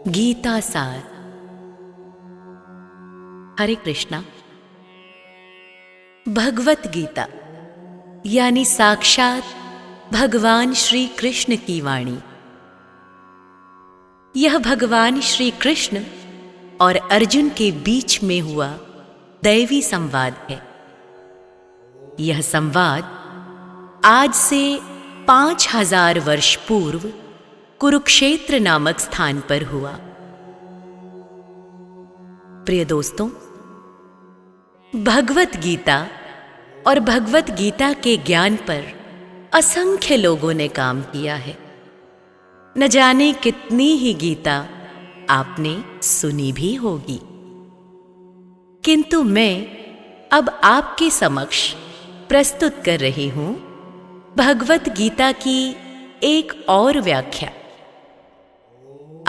गीता सार। हरे कृष्णा। भगवत गीता यानी साक्षात भगवान श्री कृष्ण की वाणी। यह भगवान श्री कृष्ण और अर्जुन के बीच में हुआ दैवी संवाद है। यह संवाद आज से 5000 वर्ष पूर्व कुरुक्षेत्र नामक स्थान पर हुआ। प्रिय दोस्तों, भगवत गीता और भगवत गीता के ज्ञान पर असंख्य लोगों ने काम किया है। न जाने कितनी ही गीता आपने सुनी भी होगी, किंतु मैं अब आपके समक्ष प्रस्तुत कर रही हूं भगवत गीता की एक और व्याख्या।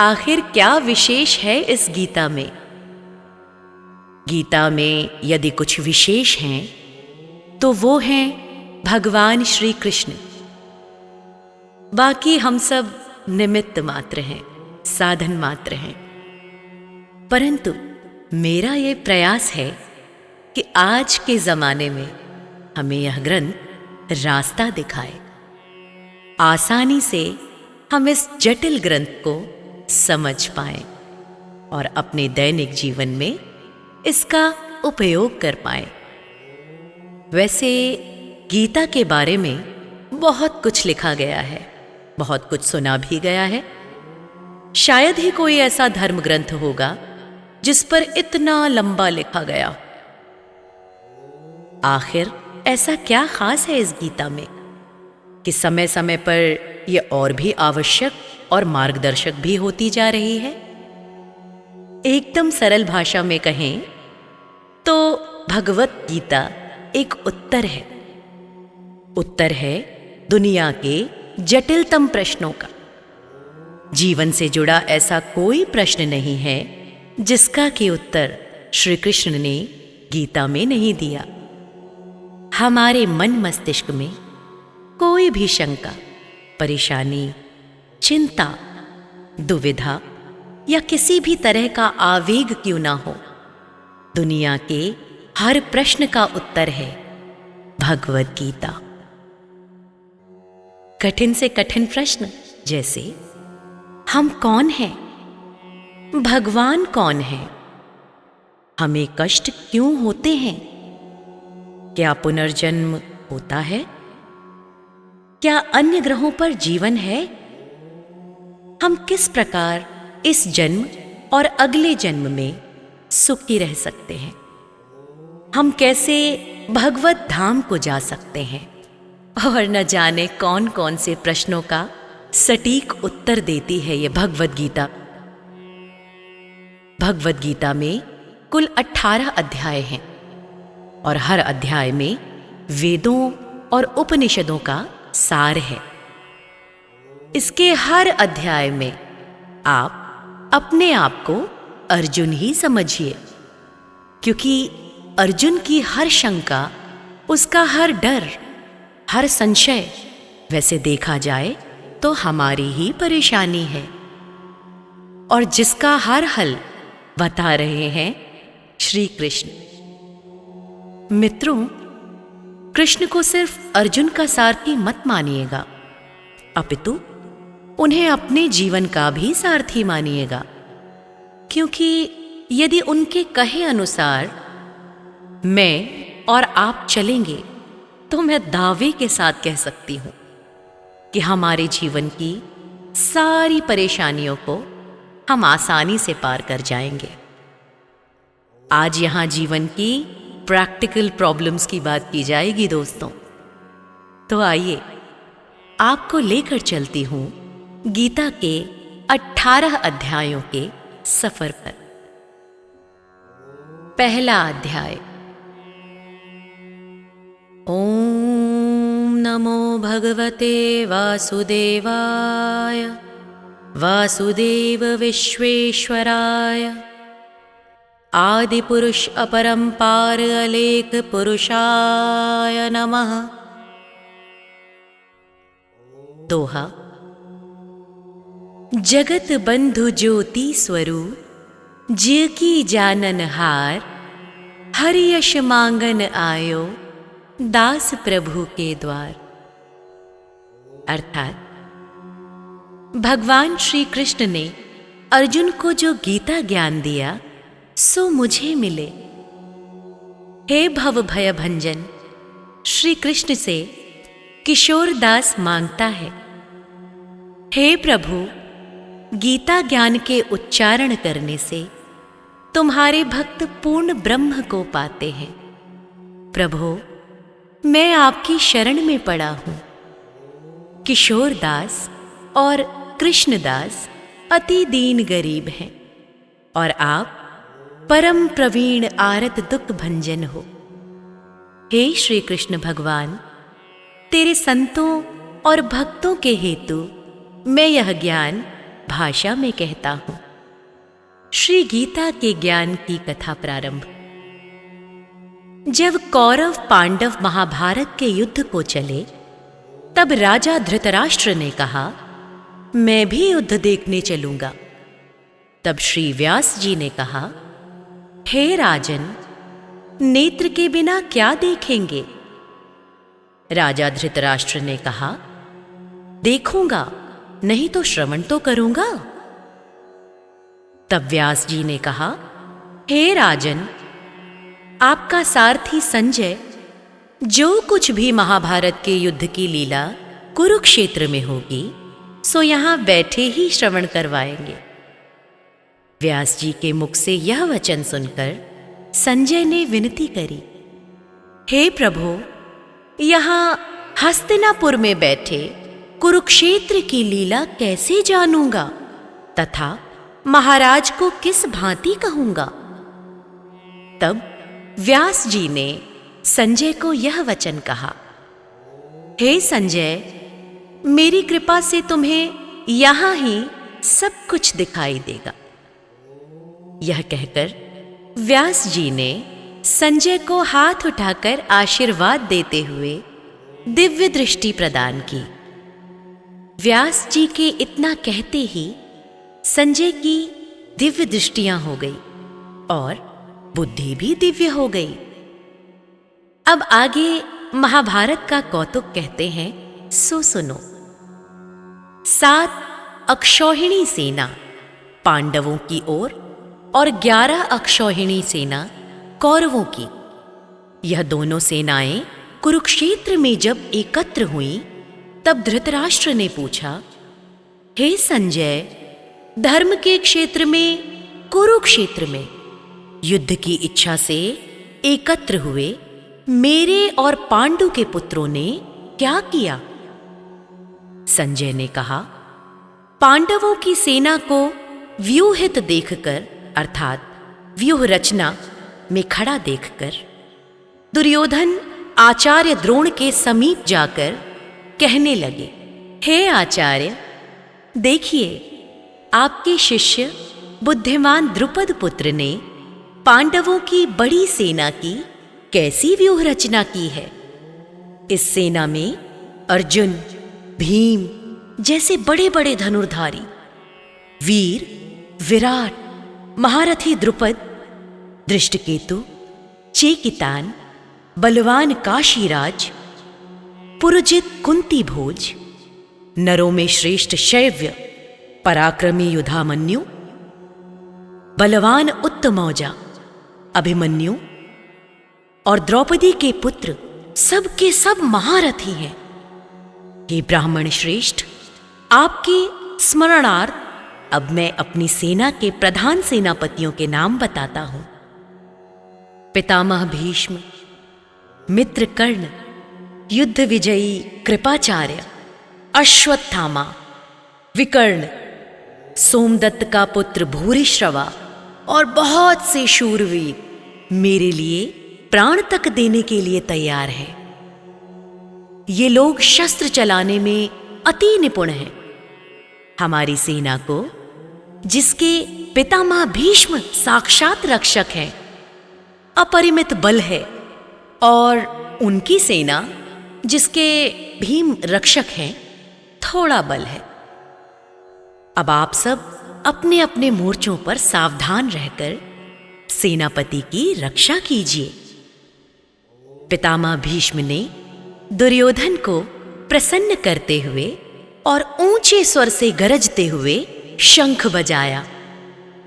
आखिर क्या विशेष है इस गीता में? गीता में यदि कुछ विशेष हैं तो वो हैं भगवान श्री कृष्ण। बाकी हम सब निमित्त मात्र हैं, साधन मात्र हैं। परंतु मेरा ये प्रयास है कि आज के जमाने में हमें यह ग्रंथ रास्ता दिखाए, आसानी से हम इस जटिल ग्रंथ को समझ पाएं और अपने दैनिक जीवन में इसका उपयोग कर पाएं। वैसे गीता के बारे में बहुत कुछ लिखा गया है, बहुत कुछ सुना भी गया है। शायद ही कोई ऐसा धर्म ग्रंथ होगा जिस पर इतना लंबा लिखा गया। आखिर ऐसा क्या खास है इस गीता में कि समय समय पर यह और भी आवश्यक और मार्गदर्शक भी होती जा रही है? एकदम सरल भाषा में कहें तो भगवत गीता एक उत्तर है। उत्तर है दुनिया के जटिलतम प्रश्नों का। जीवन से जुड़ा ऐसा कोई प्रश्न नहीं है जिसका कि उत्तर श्री कृष्ण ने गीता में नहीं दिया। हमारे मन मस्तिष्क में कोई भी शंका, परेशानी, चिंता, दुविधा या किसी भी तरह का आवेग क्यों ना हो, दुनिया के हर प्रश्न का उत्तर है भगवत गीता। कठिन से कठिन प्रश्न जैसे हम कौन हैं, भगवान कौन है, हमें कष्ट क्यों होते हैं, क्या पुनर्जन्म होता है, क्या अन्य ग्रहों पर जीवन है, हम किस प्रकार इस जन्म और अगले जन्म में सुखी रह सकते हैं, हम कैसे भगवत धाम को जा सकते हैं, और न जाने कौन कौन से प्रश्नों का सटीक उत्तर देती है ये भगवत गीता। भगवत गीता में कुल 18 अध्याय हैं और हर अध्याय में वेदों और उपनिषदों का सार है। इसके हर अध्याय में आप अपने आप को अर्जुन ही समझिए, क्योंकि अर्जुन की हर शंका, उसका हर डर, हर संशय वैसे देखा जाए तो हमारी ही परेशानी है, और जिसका हर हल बता रहे हैं श्री कृष्ण। मित्रों, कृष्ण को सिर्फ अर्जुन का सारथी मत मानिएगा, अपितु उन्हें अपने जीवन का भी सारथी मानिएगा, क्योंकि यदि उनके कहे अनुसार मैं और आप चलेंगे तो मैं दावे के साथ कह सकती हूं कि हमारे जीवन की सारी परेशानियों को हम आसानी से पार कर जाएंगे। आज यहां जीवन की प्रैक्टिकल प्रॉब्लम्स की बात की जाएगी दोस्तों। तो आइए आपको लेकर चलती हूं गीता के 18 अध्यायों के सफर पर। पहला अध्याय। ओम नमो भगवते वासुदेवाय वासुदेव विश्वेश्वराय आदिपुरुष अपरंपार अलेख पुरुषाय नमः। दोहा। जगत बंधु ज्योति स्वरूप जिय की जानन हार, हरि यश मांगन आयो दास प्रभु के द्वार। अर्थात भगवान श्री कृष्ण ने अर्जुन को जो गीता ज्ञान दिया सो मुझे मिले। हे भव भय भंजन श्री कृष्ण से किशोर दास मांगता है, हे प्रभु गीता ज्ञान के उच्चारण करने से तुम्हारे भक्त पूर्ण ब्रह्म को पाते हैं। प्रभु मैं आपकी शरण में पड़ा हूं। किशोर दास और कृष्णदास अति दीन गरीब हैं और आप परम प्रवीण आरत दुख भंजन हो। हे श्री कृष्ण भगवान, तेरे संतों और भक्तों के हेतु मैं यह ज्ञान भाषा में कहता हूं। श्री गीता के ज्ञान की कथा प्रारंभ। जब कौरव पांडव महाभारत के युद्ध को चले तब राजा धृतराष्ट्र ने कहा, मैं भी युद्ध देखने चलूंगा। तब श्री व्यास जी ने कहा, हे राजन, नेत्र के बिना क्या देखेंगे? राजा धृतराष्ट्र ने कहा, देखूंगा, नहीं तो श्रवण तो करूंगा। तब व्यास जी ने कहा, हे राजन, आपका सारथी संजय जो कुछ भी महाभारत के युद्ध की लीला कुरुक्षेत्र में होगी सो यहां बैठे ही श्रवण करवाएंगे। व्यास जी के मुख से यह वचन सुनकर संजय ने विनती करी, हे प्रभु, यहां हस्तिनापुर में बैठे कुरुक्षेत्र की लीला कैसे जानूंगा तथा महाराज को किस भांति कहूंगा? तब व्यास जी ने संजय को यह वचन कहा, हे संजय, मेरी कृपा से तुम्हें यहां ही सब कुछ दिखाई देगा। यह कहकर व्यास जी ने संजय को हाथ उठाकर आशीर्वाद देते हुए दिव्य दृष्टि प्रदान की। व्यास जी के इतना कहते ही संजय की दिव्य दृष्टियां हो गई और बुद्धि भी दिव्य हो गई। अब आगे महाभारत का कौतुक कहते हैं, सो सुनो। 7 अक्षौहिणी सेना पांडवों की ओर और 11 अक्षौहिणी सेना कौरवों की। यह दोनों सेनाएं कुरुक्षेत्र में जब एकत्र हुईं, तब धृतराष्ट्र ने पूछा, हे संजय, धर्म के क्षेत्र में कुरुक्षेत्र में युद्ध की इच्छा से एकत्र हुए मेरे और पांडु के पुत्रों ने क्या किया? संजय ने कहा, पांडवों की सेना को व्यूहित देखकर अर्थात व्यूह रचना में खड़ा देखकर दुर्योधन आचार्य द्रोण के समीप जाकर कहने लगे, हे आचार्य, देखिए आपके शिष्य बुद्धिमान द्रुपद पुत्र ने पांडवों की बड़ी सेना की कैसी व्यूह रचना की है। इस सेना में अर्जुन, भीम जैसे बड़े बड़े धनुर्धारी, वीर, विराट, महारथी द्रुपद, दृष्टकेतु, चेकितान, बलवान काशीराज, पुरुजित कुंती भोज, नरों में श्रेष्ठ शैव्य, पराक्रमी युधामन्यु, बलवान उत्तमौजा, अभिमन्यु और द्रौपदी के पुत्र सब के सब महारथी हैं। हे ब्राह्मण श्रेष्ठ, आपके स्मरणार्थ अब मैं अपनी सेना के प्रधान सेनापतियों के नाम बताता हूं। पितामह भीष्म, मित्र कर्ण, युद्ध विजयी कृपाचार्य, अश्वत्थामा, विकर्ण, सोमदत्त का पुत्र भूरिश्रवा और बहुत से शूरवीर मेरे लिए प्राण तक देने के लिए तैयार हैं। ये लोग शस्त्र चलाने में अति निपुण हैं। हमारी सेना को, जिसके पितामह भीष्म साक्षात रक्षक हैं, अपरिमित बल है और उनकी सेना, जिसके भीम रक्षक हैं, थोड़ा बल है। अब आप सब अपने अपने मोर्चों पर सावधान रहकर सेनापति की रक्षा कीजिए। पितामह भीष्म ने दुर्योधन को प्रसन्न करते हुए और ऊंचे स्वर से गरजते हुए शंख बजाया।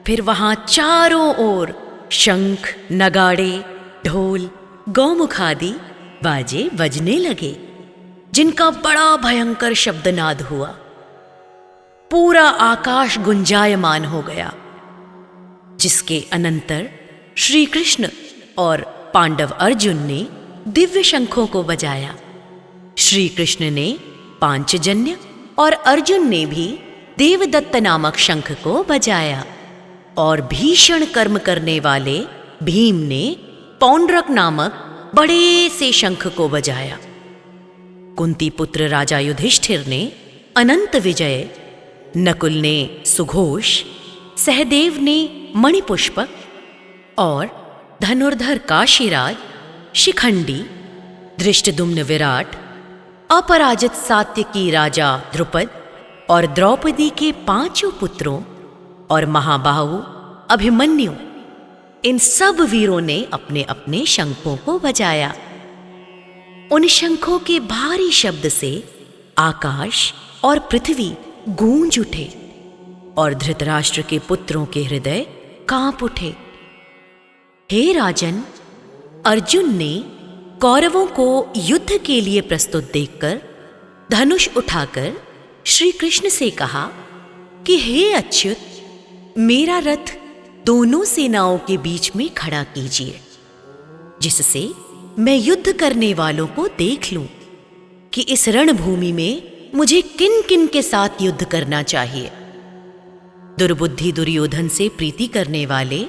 फिर वहां चारों ओर शंख, नगाड़े, ढोल, गौमुख आदि बाजे बजने लगे, जिनका बड़ा भयंकर शब्दनाद हुआ। पूरा आकाश गुंजायमान हो गया, जिसके अनंतर श्री कृष्ण और पांडव अर्जुन ने दिव्य शंखों को बजाया। श्री कृष्ण ने पांचजन्य और अर्जुन ने भी देवदत्त नामक शंख को बजाया, और भीषण कर्म करने वाले भीम ने पौंड्रक नामक बड़े से शंख को बजाया। कुंती पुत्र राजा युधिष्ठिर ने अनंत विजय, नकुल ने सुघोष, सहदेव ने मणिपुष्पक और धनुर्धर काशीराज, शिखंडी, धृष्टद्युम्न विराट, अपराजित सात्यकी राजा द्रुपद और द्रौपदी के 5 पुत्रों और महाबाहु अभिमन्यु, इन सब वीरों ने अपने अपने शंखों को बजाया। उन शंखों के भारी शब्द से आकाश और पृथ्वी गूंज उठे और धृतराष्ट्र के पुत्रों के हृदय कांप उठे। हे राजन, अर्जुन ने कौरवों को युद्ध के लिए प्रस्तुत देखकर धनुष उठाकर श्री कृष्ण से कहा कि हे अच्युत, मेरा रथ दोनों सेनाओं के बीच में खड़ा कीजिए, जिससे मैं युद्ध करने वालों को देख लूं कि इस रणभूमि में मुझे किन किन के साथ युद्ध करना चाहिए। दुर्बुद्धि दुर्योधन से प्रीति करने वाले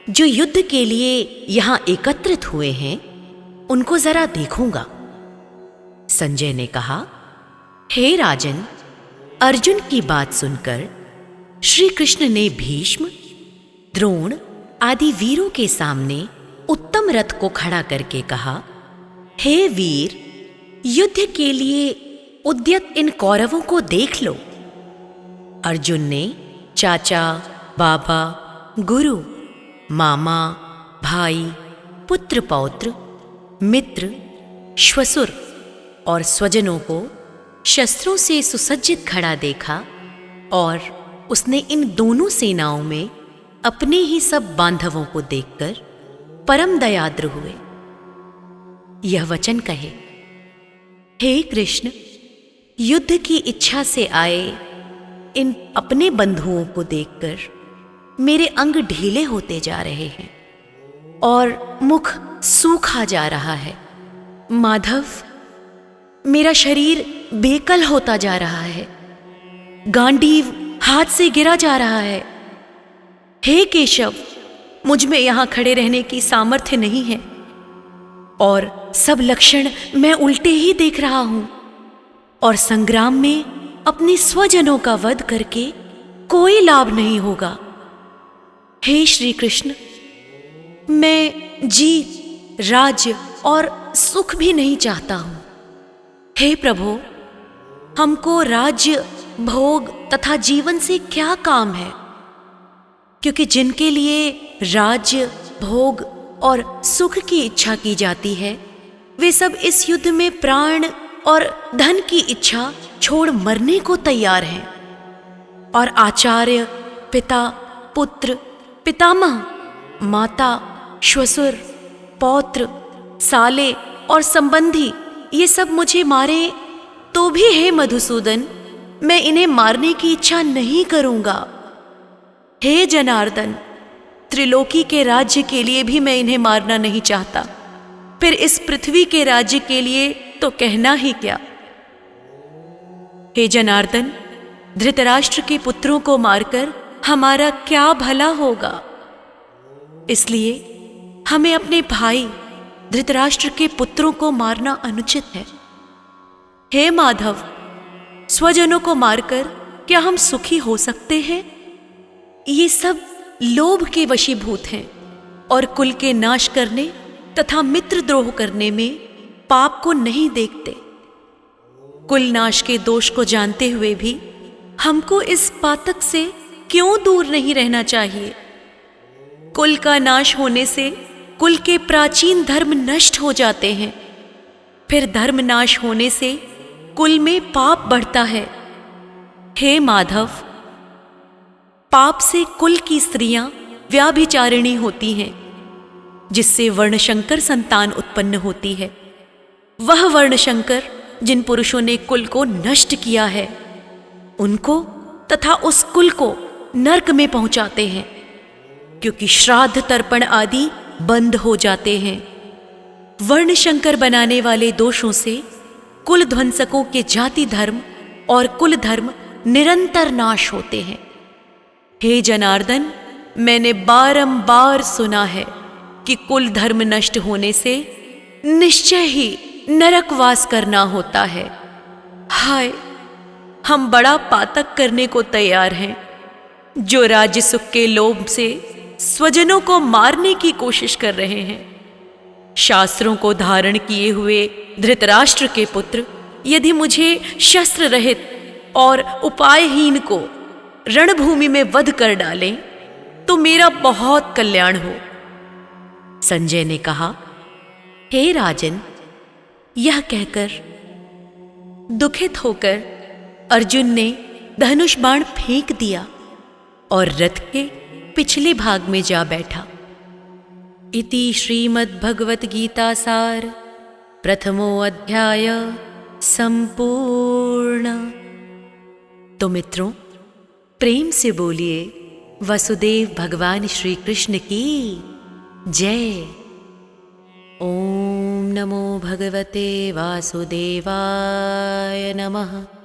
जो युद्ध के लिए यहां एकत्रित हुए हैं, उनको जरा देखूंगा। संजय ने कहा, हे राजन, अर्जुन की बात सुनकर श्री कृष्ण ने भीष्म, द्रोण आदि वीरों के सामने उत्तम रथ को खड़ा करके कहा, हे वीर, युद्ध के लिए उद्यत इन कौरवों को देख लो। अर्जुन ने चाचा, बाबा, गुरु, मामा, भाई, पुत्र पौत्र, मित्र, श्वसुर और स्वजनों को शस्त्रों से सुसज्जित खड़ा देखा, और उसने इन दोनों सेनाओं में अपने ही सब बांधवों को देखकर परम दयाद्र हुए। यह वचन कहे, हे कृष्ण, युद्ध की इच्छा से आए इन अपने बंधुओं को देखकर मेरे अंग ढीले होते जा रहे हैं और मुख सूखा जा रहा है। माधव, मेरा शरीर बेकल होता जा रहा है, गांडीव हाथ से गिरा जा रहा है। हे केशव, मुझ में यहां खड़े रहने की सामर्थ्य नहीं है, और सब लक्षण मैं उल्टे ही देख रहा हूं, और संग्राम में अपने स्वजनों का वध करके कोई लाभ नहीं होगा। हे श्री कृष्ण, मैं जीत, राज्य और सुख भी नहीं चाहता हूं। हे प्रभु, हमको राज्य, भोग तथा जीवन से क्या काम है, क्योंकि जिनके लिए राज्य, भोग और सुख की इच्छा की जाती है, वे सब इस युद्ध में प्राण और धन की इच्छा छोड़ मरने को तैयार हैं। और आचार्य, पिता, पुत्र, पितामह, माता, श्वसुर, पौत्र, साले और संबंधी, ये सब मुझे मारे तो भी हे मधुसूदन, मैं इन्हें मारने की इच्छा नहीं करूंगा। हे जनार्दन, त्रिलोकी के राज्य के लिए भी मैं इन्हें मारना नहीं चाहता, फिर इस पृथ्वी के राज्य के लिए तो कहना ही क्या। हे जनार्दन, धृतराष्ट्र के पुत्रों को मारकर हमारा क्या भला होगा, इसलिए हमें अपने भाई धृतराष्ट्र के पुत्रों को मारना अनुचित है। हे माधव, स्वजनों को मारकर क्या हम सुखी हो सकते हैं? ये सब लोभ के वशीभूत हैं और कुल के नाश करने तथा मित्रद्रोह करने में पाप को नहीं देखते। कुल नाश के दोष को जानते हुए भी हमको इस पातक से क्यों दूर नहीं रहना चाहिए? कुल का नाश होने से कुल के प्राचीन धर्म नष्ट हो जाते हैं। फिर धर्म नाश होने से कुल में पाप बढ़ता है। हे माधव, पाप से कुल की स्त्रियां व्याभिचारिणी होती हैं, जिससे वर्णशंकर संतान उत्पन्न होती है। वह वर्णशंकर जिन पुरुषों ने कुल को नष्ट किया है, उनको तथा उस कुल को नरक में पहुंचाते हैं, क्योंकि श्राद्ध तर्पण आदि बंद हो जाते हैं। वर्णशंकर बनाने वाले दोषों से कुल ध्वंसकों के जाति धर्म और कुल धर्म निरंतर नाश होते हैं। हे जनार्दन, मैंने बारंबार सुना है कि कुल धर्म नष्ट होने से निश्चय ही नरकवास करना होता है। हाय, हम बड़ा पातक करने को तैयार हैं, जो राज्य सुख के लोभ से स्वजनों को मारने की कोशिश कर रहे हैं। शास्त्रों को धारण किए हुए धृतराष्ट्र के पुत्र यदि मुझे शस्त्र रहित और उपायहीन को रणभूमि में वध कर डालें तो मेरा बहुत कल्याण हो। संजय ने कहा, हे राजन, यह कहकर दुखित होकर अर्जुन ने धनुष बाण फेंक दिया और रथ के पिछले भाग में जा बैठा। इति श्रीमद्भगवत गीता सार प्रथमो अध्याय संपूर्ण। तो मित्रों, प्रेम से बोलिए वसुदेव भगवान श्री कृष्ण की जय। ओम नमो भगवते वासुदेवाय नमः।